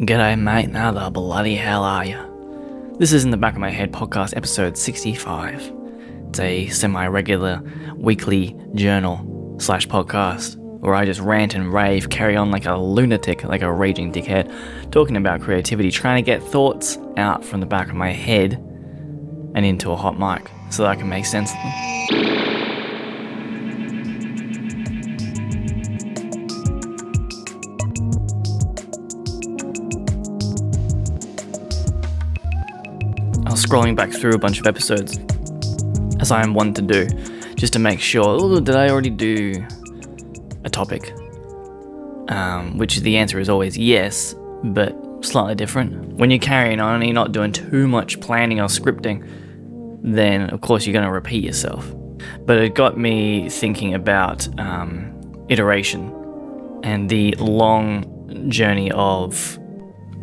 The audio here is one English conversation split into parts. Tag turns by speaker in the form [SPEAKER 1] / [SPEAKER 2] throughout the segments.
[SPEAKER 1] G'day mate, how the bloody hell are ya? This is In the Back of My Head podcast episode 65. It's a semi-regular weekly journal / podcast where I just rant and rave, carry on like a lunatic, like a raging dickhead, talking about creativity, trying to get thoughts out from the back of my head and into a hot mic so that I can make sense of them. I was scrolling back through a bunch of episodes, as I am one to do, just to make sure, did I already do a topic? Which the answer is always yes, but slightly different. When you're carrying on and you're not doing too much planning or scripting, then of course you're going to repeat yourself. But it got me thinking about iteration and the long journey of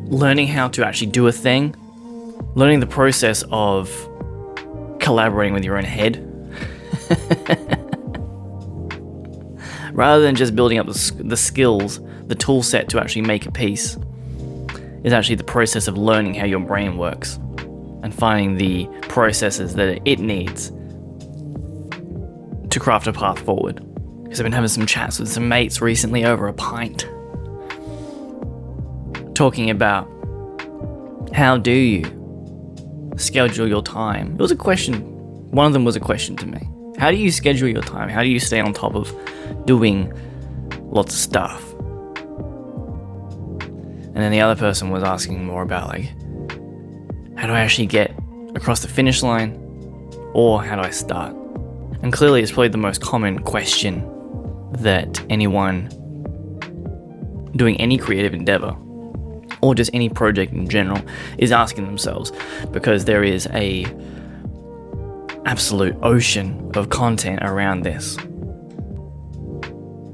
[SPEAKER 1] learning how to actually do a thing, learning the process of collaborating with your own head rather than just building up the skills, the tool set to actually make a piece, is actually the process of learning how your brain works and finding the processes that it needs to craft a path forward. Because I've been having some chats with some mates recently over a pint, talking about how do you schedule your time. It was a question. One of them was a question to me. How do you schedule your time? How do you stay on top of doing lots of stuff? And then the other person was asking more about like, how do I actually get across the finish line? Or how do I start? And clearly it's probably the most common question that anyone doing any creative endeavor or just any project in general is asking themselves, because there is a absolute ocean of content around this.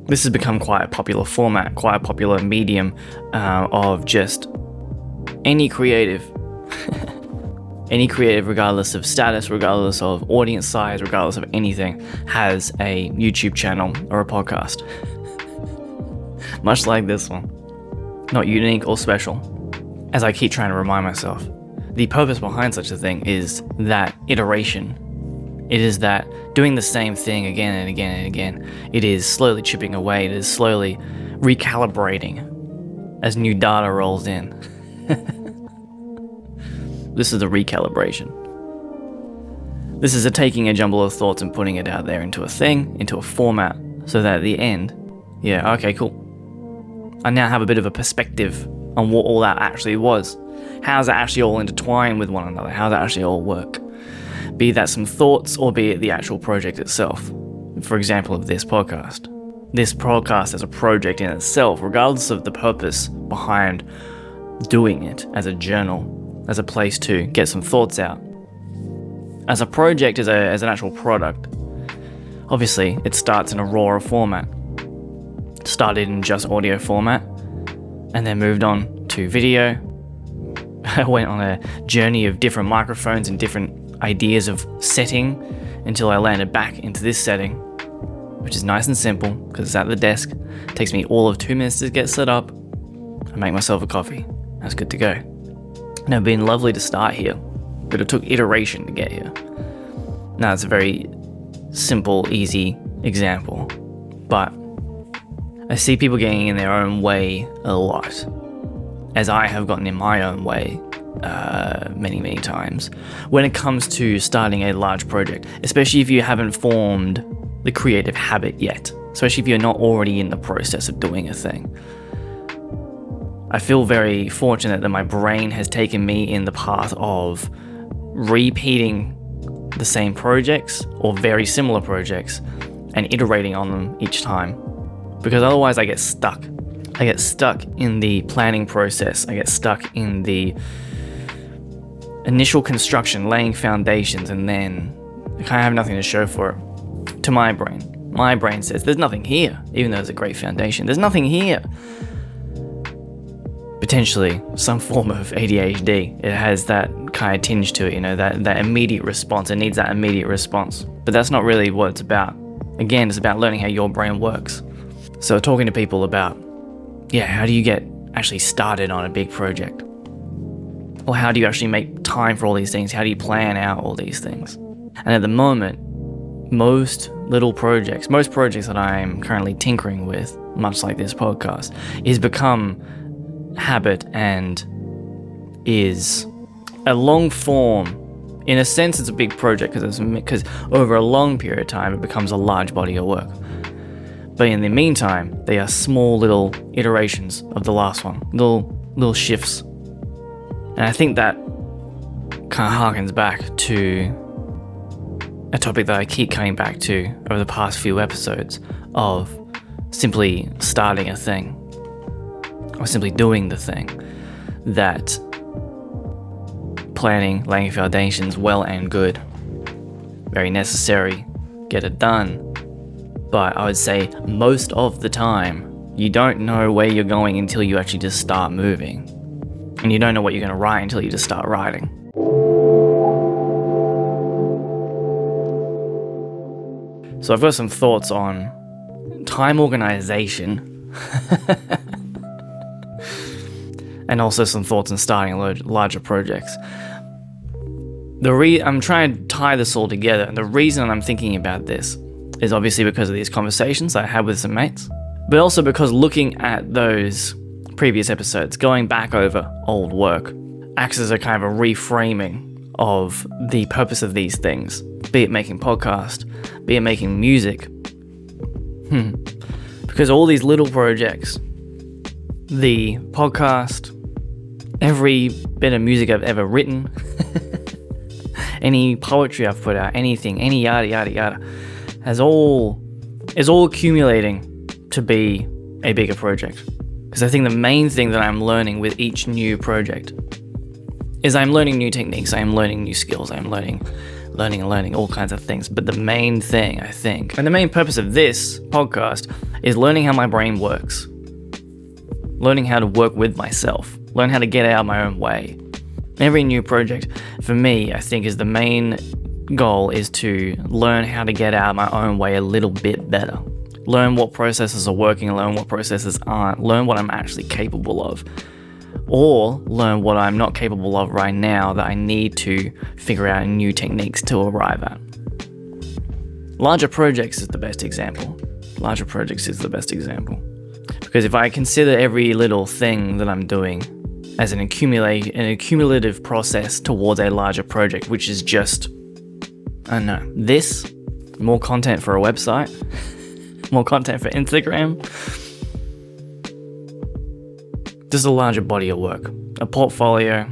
[SPEAKER 1] This has become quite a popular format, quite a popular medium of just any creative, any creative, regardless of status, regardless of audience size, regardless of anything, has a YouTube channel or a podcast. Much like this one. Not unique or special. As I keep trying to remind myself, the purpose behind such a thing is that iteration. It is that doing the same thing again and again and again. It is slowly chipping away. It is slowly recalibrating as new data rolls in. This is the recalibration. This is taking a jumble of thoughts and putting it out there into a thing, into a format, so that at the end, yeah, okay, cool. I now have a bit of a perspective on what all that actually was. How does that actually all intertwine with one another? How does that actually all work? Be that some thoughts or be it the actual project itself. For example, of this podcast. This podcast as a project in itself, regardless of the purpose behind doing it, as a journal, as a place to get some thoughts out. As a project, as an actual product, obviously it starts in a raw format. Started in just audio format and then moved on to video. I went on a journey of different microphones and different ideas of setting until I landed back into this setting, which is nice and simple because it's at the desk. It takes me all of 2 minutes to get set up. I make myself a coffee. That's good to go. And it's been lovely to start here, but it took iteration to get here. Now it's a very simple, easy example, but I see people getting in their own way a lot, as I have gotten in my own way many times, when it comes to starting a large project, especially if you haven't formed the creative habit yet, especially if you're not already in the process of doing a thing. I feel very fortunate that my brain has taken me in the path of repeating the same projects or very similar projects and iterating on them each time. Because otherwise I get stuck. I get stuck in the planning process. I get stuck in the initial construction, laying foundations, and then I kind of have nothing to show for it. To my brain. My brain says, there's nothing here, even though there's a great foundation. There's nothing here. Potentially some form of ADHD. It has that kind of tinge to it, that immediate response. It needs that immediate response. But that's not really what it's about. Again, it's about learning how your brain works. So talking to people about, how do you get actually started on a big project? Or how do you actually make time for all these things? How do you plan out all these things? And at the moment, most projects that I'm currently tinkering with, much like this podcast, is become habit and is a long form. In a sense, it's a big project because over a long period of time, it becomes a large body of work. But in the meantime, they are small little iterations of the last one, little shifts. And I think that kind of harkens back to a topic that I keep coming back to over the past few episodes of simply starting a thing or simply doing the thing. That planning, laying foundations, well and good, very necessary, get it done. But I would say most of the time, you don't know where you're going until you actually just start moving. And you don't know what you're going to write until you just start writing. So I've got some thoughts on time organization and also some thoughts on starting larger projects. I'm trying to tie this all together, and the reason I'm thinking about this is obviously because of these conversations I had with some mates, but also because looking at those previous episodes, going back over old work, acts as a kind of a reframing of the purpose of these things, be it making podcast, be it making music. Because all these little projects, the podcast, every bit of music I've ever written, any poetry I've put out, anything, any yada yada yada, is all accumulating to be a bigger project. Because I think the main thing that I'm learning with each new project is I'm learning new techniques, I'm learning new skills, I'm learning all kinds of things. But the main thing, I think, and the main purpose of this podcast is learning how my brain works. Learning how to work with myself. Learn how to get out of my own way. Every new project, for me, I think is the main goal is to learn how to get out of my own way a little bit better. Learn what processes are working, learn what processes aren't, learn what I'm actually capable of. Or learn what I'm not capable of right now that I need to figure out new techniques to arrive at. Larger projects is the best example. Because if I consider every little thing that I'm doing as an accumulative process towards a larger project, which is just, I don't know, this, more content for a website, more content for Instagram, just a larger body of work, a portfolio.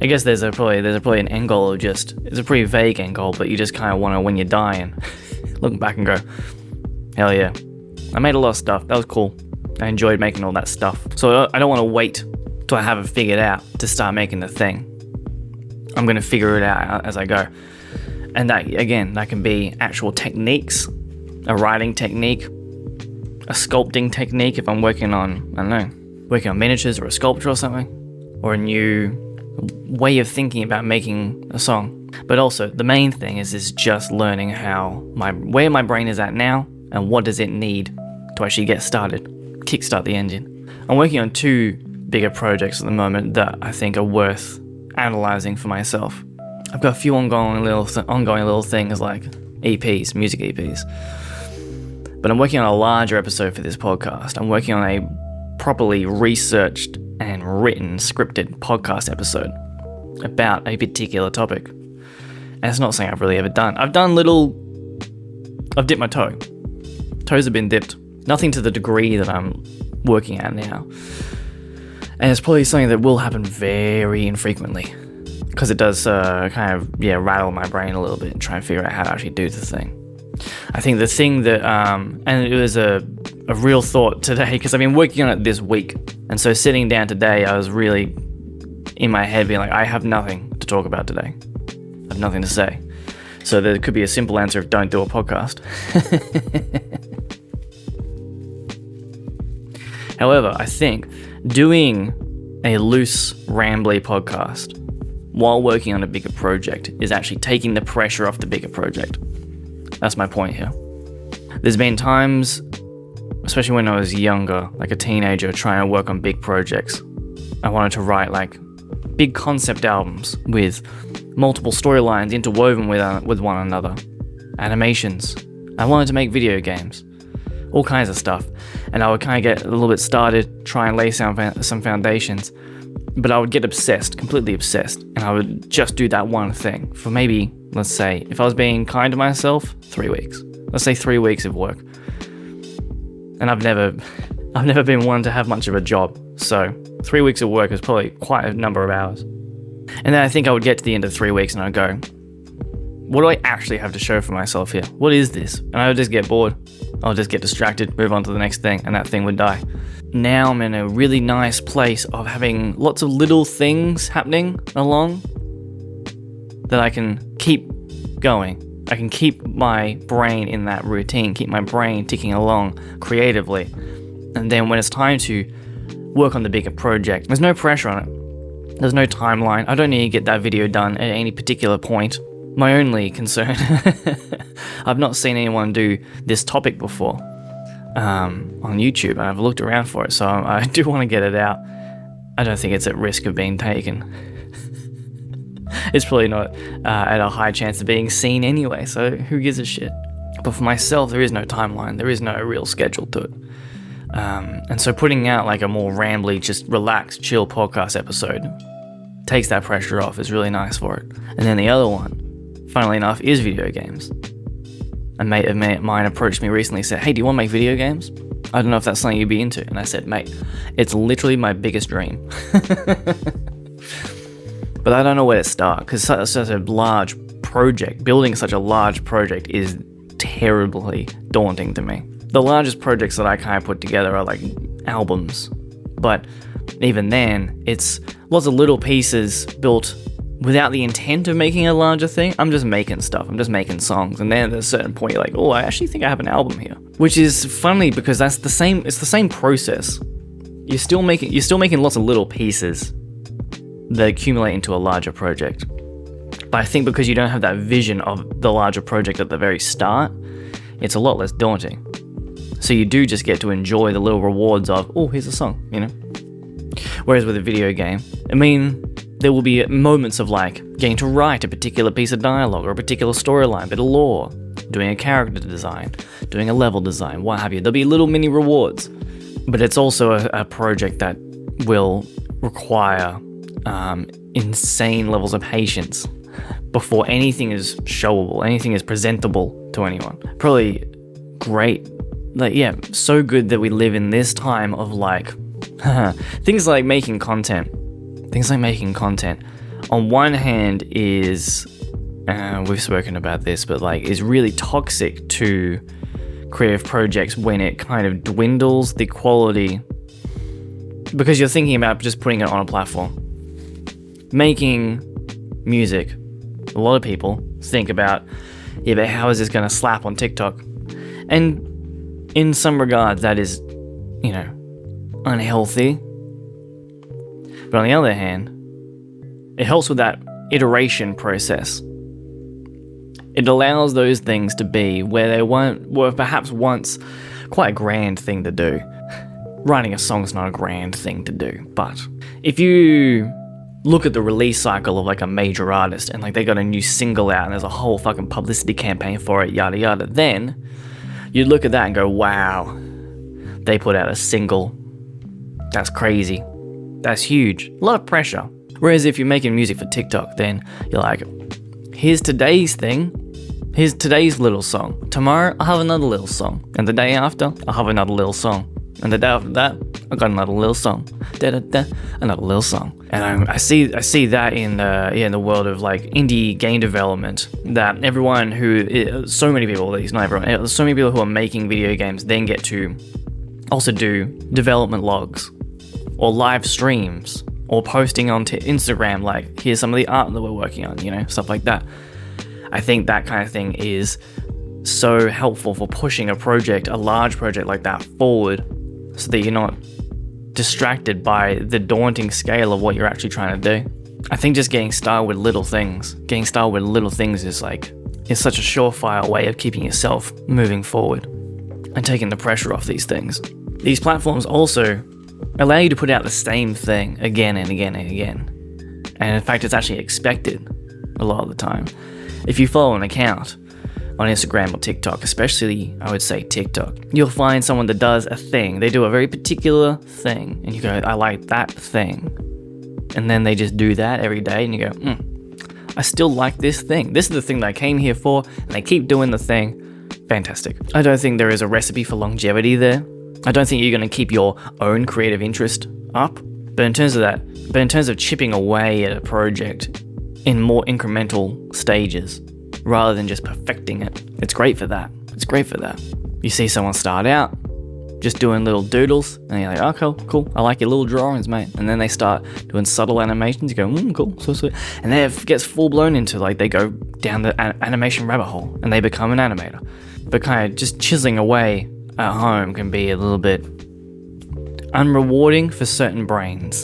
[SPEAKER 1] I guess there's probably an end goal of just, it's a pretty vague end goal, but you just kind of want to, when you're dying, look back and go, hell yeah, I made a lot of stuff, that was cool, I enjoyed making all that stuff. So I don't want to wait till I have it figured out to start making the thing. I'm going to figure it out as I go. And that, again, that can be actual techniques, a writing technique, a sculpting technique if I'm working on, working on miniatures or a sculpture or something, or a new way of thinking about making a song. But also, the main thing is just learning where my brain is at now and what does it need to actually get started, kickstart the engine. I'm working on 2 bigger projects at the moment that I think are worth analyzing for myself. I've got a few ongoing little things like EPs, music EPs. But I'm working on a larger episode for this podcast. I'm working on a properly researched and written scripted podcast episode about a particular topic. And it's not something I've really ever done. I've dipped my toe. Toes have been dipped. Nothing to the degree that I'm working at now. And it's probably something that will happen very infrequently. Because it does rattle my brain a little bit and try and figure out how to actually do the thing. I think the thing that, and it was a real thought today, because I've been working on it this week. And so sitting down today, I was really in my head being like, I have nothing to talk about today. I have nothing to say. So there could be a simple answer of don't do a podcast. However, I think doing a loose, rambly podcast while working on a bigger project is actually taking the pressure off the bigger project. That's my point here. There's been times, especially when I was younger, like a teenager, trying to work on big projects. I wanted to write like big concept albums with multiple storylines interwoven with one another, animations. I wanted to make video games, all kinds of stuff. And I would kind of get a little bit started, try and lay some foundations, but I would get obsessed, completely obsessed, and I would just do that one thing for maybe, let's say, if I was being kind to myself, 3 weeks. Let's say 3 weeks of work. And I've never been one to have much of a job, so 3 weeks of work is probably quite a number of hours. And then I think I would get to the end of 3 weeks and I'd go, what do I actually have to show for myself here? What is this? And I would just get bored. I'll just get distracted, move on to the next thing, and that thing would die. Now I'm in a really nice place of having lots of little things happening along that I can keep going. I can keep my brain in that routine, keep my brain ticking along creatively. And then when it's time to work on the bigger project, there's no pressure on it. There's no timeline. I don't need to get that video done at any particular point. My only concern, I've not seen anyone do this topic before on YouTube, and I've looked around for it, so I do want to get it out. I don't think it's at risk of being taken. It's probably not at a high chance of being seen anyway, so who gives a shit? But for myself, there is no timeline, there is no real schedule to it. And so putting out like a more rambly, just relaxed, chill podcast episode takes that pressure off, is really nice for it. And then the other one, funnily enough, is video games. A mate of mine approached me recently and said, hey, do you want to make video games? I don't know if that's something you'd be into. And I said, mate, it's literally my biggest dream. But I don't know where to start, because such a large project, building such a large project is terribly daunting to me. The largest projects that I kind of put together are like albums. But even then, it's lots of little pieces built without the intent of making a larger thing. I'm just making stuff. I'm just making songs. And then at a certain point, you're like, oh, I actually think I have an album here. Which is funny because it's the same process. You're still making lots of little pieces that accumulate into a larger project. But I think because you don't have that vision of the larger project at the very start, it's a lot less daunting. So you do just get to enjoy the little rewards of, oh, here's a song, you know? Whereas with a video game, I mean, there will be moments of like getting to write a particular piece of dialogue or a particular storyline, bit of lore, doing a character design, doing a level design, what have you. There'll be little mini rewards. But it's also a project that will require insane levels of patience before anything is showable, anything is presentable to anyone. Probably great. Like, yeah, so good that we live in this time of like things like making content. Things like making content on one hand is, we've spoken about this, but like is really toxic to creative projects when it kind of dwindles the quality because you're thinking about just putting it on a platform. Making music, a lot of people think about, yeah, but how is this going to slap on TikTok? And in some regards, that is, you know, unhealthy. But on the other hand, it helps with that iteration process. It allows those things to be where they were perhaps once quite a grand thing to do. Writing a song is not a grand thing to do, but if you look at the release cycle of like a major artist and like they got a new single out and there's a whole fucking publicity campaign for it, yada yada, then you'd look at that and go, wow, they put out a single. That's crazy. That's huge. A lot of pressure. Whereas if you're making music for TikTok, then you're like, here's today's thing. Here's today's little song. Tomorrow, I'll have another little song. And the day after, I'll have another little song. And the day after that, I got another little song. Da-da-da, another little song. And I see that in the world of like indie game development, that everyone so many people, at least not everyone, so many people who are making video games then get to also do development logs or live streams or posting on Instagram, like, here's some of the art that we're working on, you know, stuff like that. I think that kind of thing is so helpful for pushing a large project like that forward, so that you're not distracted by the daunting scale of what you're actually trying to do. I think just getting started with little things is such a surefire way of keeping yourself moving forward. and taking the pressure off these things. These platforms also allow you to put out the same thing again and again and again. And in fact, it's actually expected a lot of the time. If you follow an account on Instagram or TikTok, especially I would say TikTok, you'll find someone that does a thing. They do a very particular thing and you go, I like that thing. And then they just do that every day and you go, I still like this thing. This is the thing that I came here for, and they keep doing the thing. Fantastic. I don't think there is a recipe for longevity there. I don't think you're going to keep your own creative interest up. But in terms of chipping away at a project in more incremental stages, rather than just perfecting it, it's great for that. It's great for that. You see someone start out just doing little doodles, and you're like, oh, cool, I like your little drawings, mate. And then they start doing subtle animations, you go, cool, so sweet. And then it gets full blown into, like, they go down the animation rabbit hole, and they become an animator. But kind of just chiseling away at home can be a little bit unrewarding for certain brains.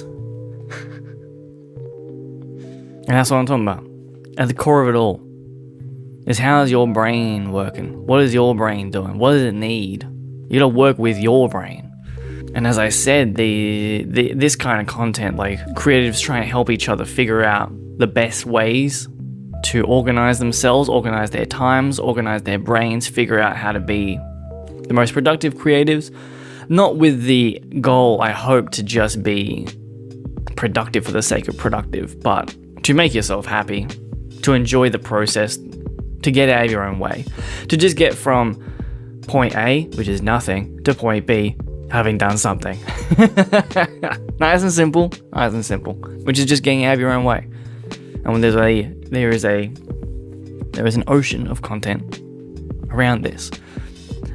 [SPEAKER 1] And that's what I'm talking about. At the core of it all is, how is your brain working? What is your brain doing? What does it need? You gotta work with your brain. And as I said, this kind of content, like creatives trying to help each other figure out the best ways to organize themselves, organize their times, organize their brains, figure out how to be the most productive creatives, not with the goal, I hope, to just be productive for the sake of productive, but to make yourself happy, to enjoy the process, to get out of your own way, to just get from point A, which is nothing, to point B, having done something. Nice and simple, which is just getting out of your own way. And when there is an ocean of content around this.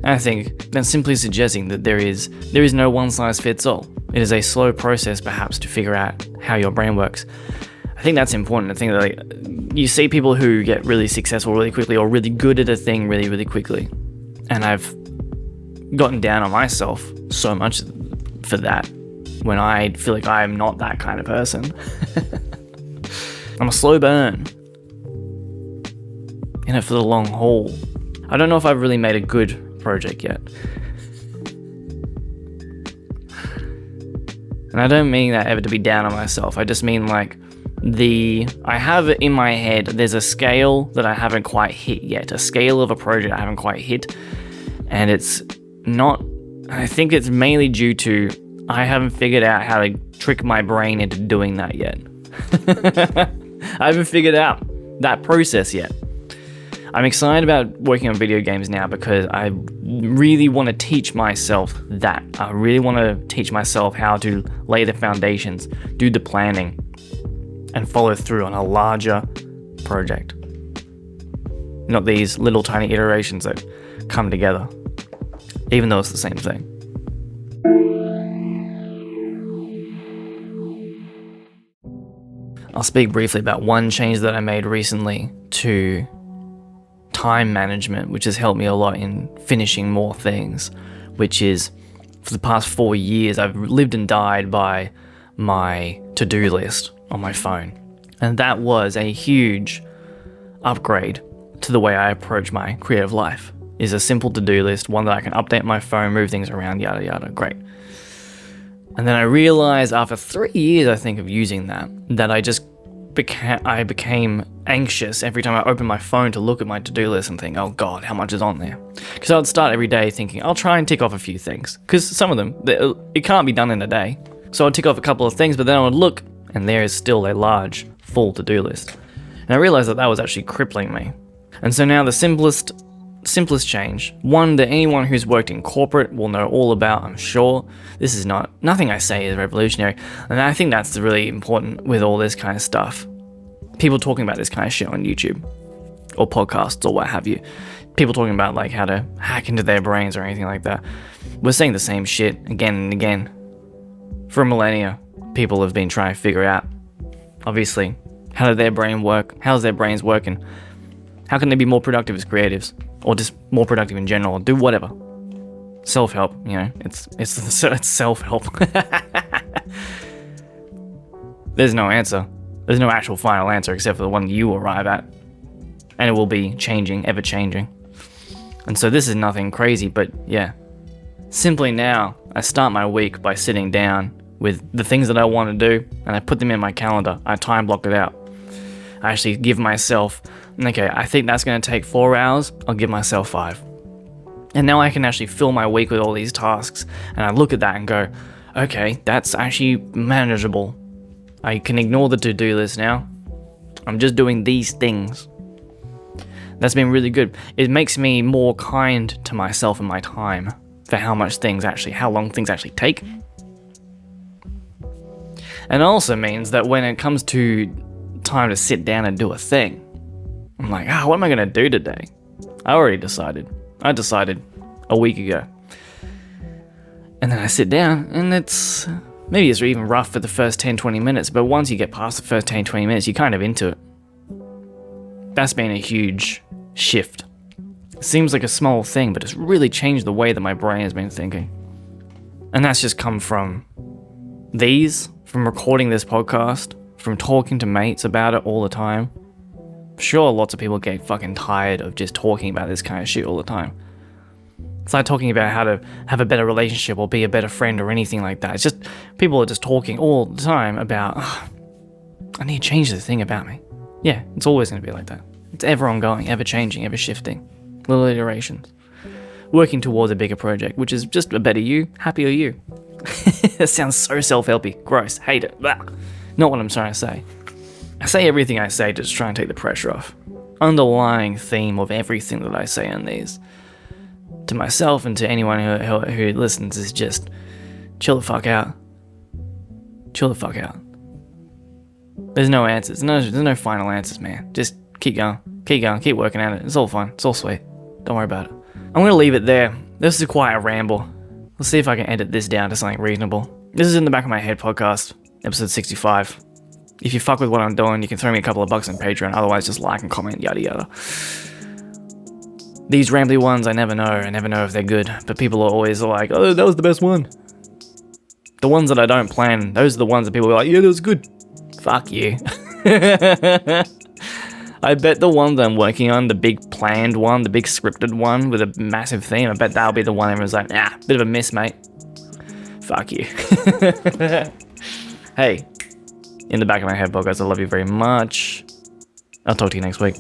[SPEAKER 1] And I think that's simply suggesting that there is no one size fits all. It is a slow process, perhaps, to figure out how your brain works. I think that's important. I think that, like, you see people who get really successful really quickly, or really good at a thing really, really quickly. And I've gotten down on myself so much for that, when I feel like I am not that kind of person. I'm a slow burn, in it for the long haul. I don't know if I've really made a good project yet. And I don't mean that ever to be down on myself. I just mean, like, I have it in my head, there's a scale that I haven't quite hit yet, a scale of a project I haven't quite hit. And it's not, I think it's mainly due to I haven't figured out how to trick my brain into doing that yet. I haven't figured out that process yet. I'm excited about working on video games now because I really want to teach myself that. I really want to teach myself how to lay the foundations, do the planning, and follow through on a larger project. Not these little tiny iterations that come together, even though it's the same thing. I'll speak briefly about one change that I made recently to time management, which has helped me a lot in finishing more things, which is, for the past 4 years, I've lived and died by my to-do list on my phone. And that was a huge upgrade to the way I approach my creative life. Is a simple to-do list, one that I can update my phone, move things around, yada yada, great. And then I realized after 3 years, I think, of using that I just became anxious every time I opened my phone to look at my to-do list and think, oh God, how much is on there? Because I would start every day thinking, I'll try and tick off a few things. Because some of them, it can't be done in a day. So I'd tick off a couple of things, but then I would look, and there is still a large, full to-do list. And I realized that was actually crippling me. And so now the simplest change, one that anyone who's worked in corporate will know all about, I'm sure. This is nothing I say is revolutionary. And I think that's really important with all this kind of stuff. People talking about this kind of shit on YouTube or podcasts or what have you. People talking about, like, how to hack into their brains or anything like that. We're saying the same shit again and again. For millennia, people have been trying to figure out, obviously, how does their brain work? How's their brains working? How can they be more productive as creatives? Or just more productive in general, or do whatever. Self-help, it's self-help. There's no answer. There's no actual final answer except for the one you arrive at. And it will be changing, ever changing. And so this is nothing crazy, but yeah, Simply now, I start my week by sitting down with the things that I want to do, and I put them in my calendar. I time block it out. I actually give myself, okay, I think that's going to take 4 hours. I'll give myself 5. And now I can actually fill my week with all these tasks, and I look at that and go, okay, that's actually manageable. I can ignore the to-do list now. I'm just doing these things. That's been really good. It makes me more kind to myself and my time for how long things actually take. And it also means that when it comes to time to sit down and do a thing, I'm like, what am I going to do today? I already decided. I decided a week ago. And then I sit down, and maybe it's even rough for the first 10-20 minutes, but once you get past the first 10-20 minutes, you're kind of into it. That's been a huge shift. It seems like a small thing, but it's really changed the way that my brain has been thinking. And that's just come from from recording this podcast, from talking to mates about it all the time. Sure, lots of people get fucking tired of just talking about this kind of shit all the time. It's like talking about how to have a better relationship or be a better friend or anything like that. It's just, people are just talking all the time about, I need to change the thing about me. Yeah, it's always going to be like that. It's ever ongoing, ever changing, ever shifting. Little iterations. Working towards a bigger project, which is just a better you, happier you. That sounds so self-helpy. Gross. Hate it. Blah. Not what I'm trying to say. I say everything I say to just try and take the pressure off. Underlying theme of everything that I say in these, to myself and to anyone who listens, is just chill the fuck out. Chill the fuck out. There's no answers. There's no final answers, man. Just keep going. Keep going. Keep working at it. It's all fun. It's all sweet. Don't worry about it. I'm going to leave it there. This is quite a ramble. Let's see if I can edit this down to something reasonable. This is In the Back of My Head podcast, episode 65. If you fuck with what I'm doing, you can throw me a couple of bucks on Patreon. Otherwise, just like and comment, yada yada. These rambly ones, I never know. I never know if they're good. But people are always like, oh, that was the best one. The ones that I don't plan, those are the ones that people are like, yeah, that was good. Fuck you. I bet the one that I'm working on, the big planned one, the big scripted one with a massive theme, I bet that'll be the one everyone's like, bit of a miss, mate. Fuck you. Hey, In the Back of My Head podcast, I love you very much. I'll talk to you next week.